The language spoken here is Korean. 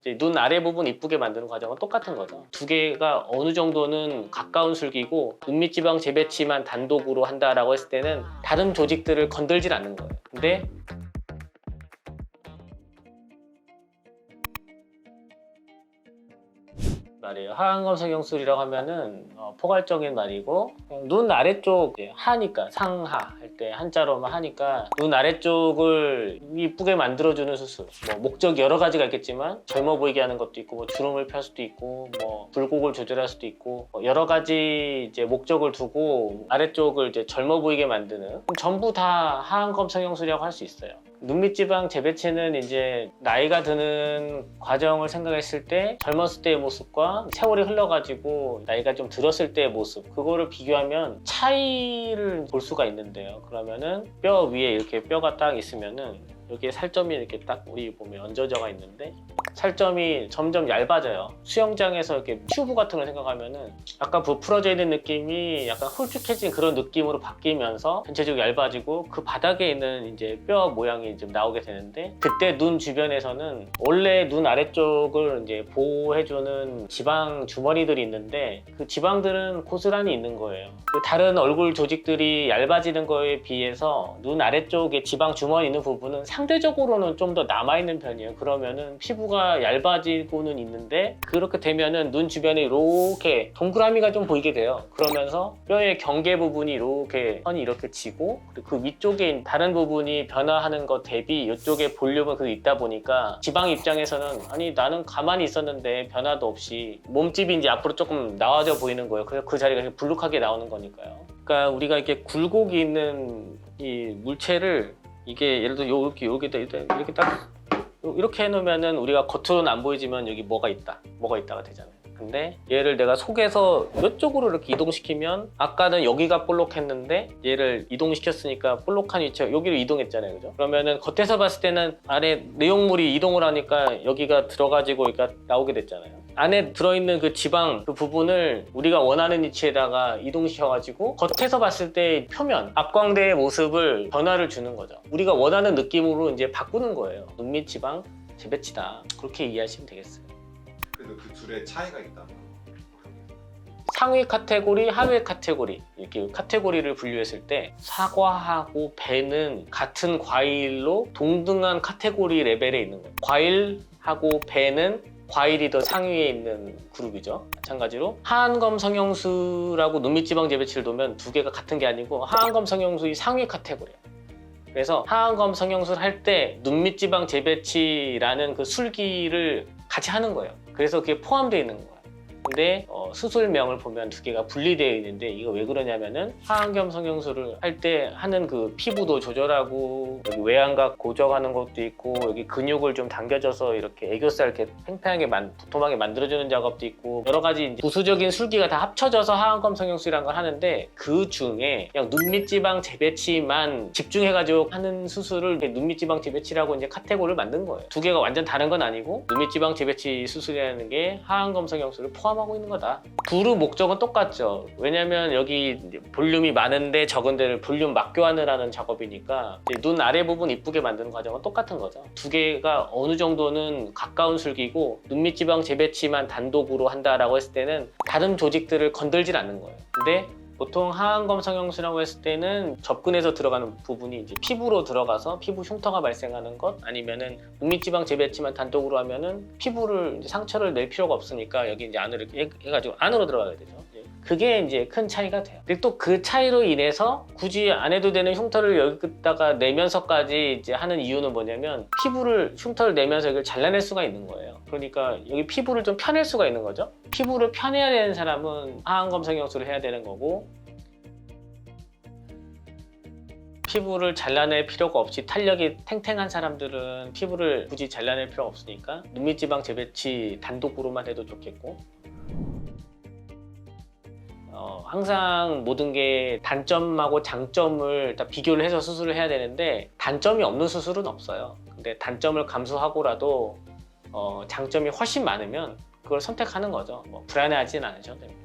이제 눈 아래 부분 이쁘게 만드는 과정은 똑같은 거죠. 두 개가 어느 정도는 가까운 술기고 눈밑 지방 재배치만 단독으로 한다라고 했을 때는 다른 조직들을 건들질 않는 거예요. 근데 말이에요. 하안검 성형술이라고 하면은 포괄적인 말이고, 눈 아래쪽 하니까 상하 할 때 한자로만 하니까 눈 아래쪽을 이쁘게 만들어주는 수술. 뭐 목적이 여러 가지가 있겠지만 젊어 보이게 하는 것도 있고, 뭐 주름을 펼 수도 있고, 뭐 굴곡을 조절할 수도 있고, 여러 가지 이제 목적을 두고 아래쪽을 이제 젊어 보이게 만드는, 전부 다 하안검 성형술이라고 할 수 있어요. 눈밑 지방 재배치는 이제 나이가 드는 과정을 생각했을 때 젊었을 때의 모습과 세월이 흘러가지고 나이가 좀 들었을 때의 모습, 그거를 비교하면 차이를 볼 수가 있는데요. 그러면은 뼈 위에 이렇게 뼈가 딱 있으면은 여기에 살점이 이렇게 딱 우리 보면 얹어져가 있는데 살점이 점점 얇아져요. 수영장에서 이렇게 튜브 같은 걸 생각하면은 약간 부풀어져 있는 느낌이 약간 홀쭉해진 그런 느낌으로 바뀌면서 전체적으로 얇아지고 그 바닥에 있는 이제 뼈 모양이 좀 나오게 되는데, 그때 눈 주변에서는 원래 눈 아래쪽을 이제 보호해주는 지방 주머니들이 있는데 그 지방들은 고스란히 있는 거예요. 그 다른 얼굴 조직들이 얇아지는 거에 비해서 눈 아래쪽에 지방 주머니 있는 부분은 상대적으로는 좀 더 남아있는 편이에요. 그러면은 피부가 얇아지고는 있는데 그렇게 되면은 눈 주변에 이렇게 동그라미가 좀 보이게 돼요. 그러면서 뼈의 경계 부분이 이렇게 선이 이렇게 지고, 그리고 그 위쪽에 다른 부분이 변화하는 것 대비 이쪽에 볼륨은 그 있다 보니까 지방 입장에서는 아니 나는 가만히 있었는데 변화도 없이 몸집이 이제 앞으로 조금 나와져 보이는 거예요. 그래서 그 자리가 이렇게 불룩하게 나오는 거니까요. 그러니까 우리가 이렇게 굴곡이 있는 이 물체를 이게 예를 들어 이렇게 딱 이렇게 해놓으면은 우리가 겉으로는 안 보이지만 여기 뭐가 있다가 되잖아요. 근데 얘를 내가 속에서 이쪽으로 이렇게 이동시키면 아까는 여기가 볼록했는데 얘를 이동시켰으니까 볼록한 위치가 여기로 이동했잖아요. 그죠? 그러면은 겉에서 봤을 때는 안에 내용물이 이동을 하니까 여기가 들어가지고 여기가 나오게 됐잖아요. 안에 들어있는 그 지방 그 부분을 우리가 원하는 위치에다가 이동시켜가지고 겉에서 봤을 때 표면, 앞광대의 모습을 변화를 주는 거죠. 우리가 원하는 느낌으로 이제 바꾸는 거예요. 눈밑 지방 재배치다. 그렇게 이해하시면 되겠어요. 그래도 그 둘의 차이가 있다면 상위 카테고리, 하위 카테고리, 이렇게 카테고리를 분류했을 때 사과하고 배는 같은 과일로 동등한 카테고리 레벨에 있는 거예요. 과일하고 배는 과일이 더 상위에 있는 그룹이죠. 마찬가지로 하안검 성형술하고 눈밑 지방 재배치를 놓으면 두 개가 같은 게 아니고 하안검 성형술이 상위 카테고리예요. 그래서 하안검 성형술 할 때 눈밑 지방 재배치라는 그 술기를 같이 하는 거예요. 그래서 그게 포함되어 있는 거예요. 근데 수술명을 보면 두 개가 분리되어 있는데 이거 왜 그러냐면은 하안검 성형술을 할 때 하는 그 피부도 조절하고 여기 외양각 고정하는 것도 있고 여기 근육을 좀 당겨줘서 이렇게 애교살 이렇게 팽팽하게 도톰하게 만들어주는 작업도 있고 여러 가지 이제 부수적인 술기가 다 합쳐져서 하안검 성형술이라는 걸 하는데, 그 중에 그냥 눈밑 지방 재배치만 집중해가지고 하는 수술을 눈밑 지방 재배치라고 이제 카테고리를 만든 거예요. 두 개가 완전 다른 건 아니고 눈밑 지방 재배치 수술이라는 게 하안검 성형술을 포함하고 있는 거다. 두루 목적은 똑같죠. 왜냐면 여기 볼륨이 많은데 적은 데를 볼륨 막교환을 작업이니까 눈 아래 부분 이쁘게 만드는 과정은 똑같은 거죠. 두 개가 어느 정도는 가까운 술기고 눈밑 지방 재배치만 단독으로 한다라고 했을 때는 다른 조직들을 건들질 않는 거예요. 근데 보통 하안검 성형술이라고 했을 때는 접근해서 들어가는 부분이 이제 피부로 들어가서 피부 흉터가 발생하는 것, 아니면은 눈밑 지방 재배치만 단독으로 하면은 피부를 이제 상처를 낼 필요가 없으니까 여기 이제 안으로 이렇게 해가지고 안으로 들어가야 되죠. 그게 이제 큰 차이가 돼요. 근데 또 그 차이로 인해서 굳이 안 해도 되는 흉터를 여기다가 내면서까지 이제 하는 이유는 뭐냐면 흉터를 내면서 이걸 잘라낼 수가 있는 거예요. 그러니까 여기 피부를 좀 펴낼 수가 있는 거죠. 피부를 펴내야 되는 사람은 하안검 성형술을 해야 되는 거고, 피부를 잘라낼 필요가 없이 탄력이 탱탱한 사람들은 피부를 굳이 잘라낼 필요가 없으니까 눈밑 지방 재배치 단독으로만 해도 좋겠고, 항상 모든 게 단점하고 장점을 다 비교를 해서 수술을 해야 되는데 단점이 없는 수술은 없어요. 근데 단점을 감수하고라도 장점이 훨씬 많으면 그걸 선택하는 거죠. 불안해하지는 않으셔도 됩니다.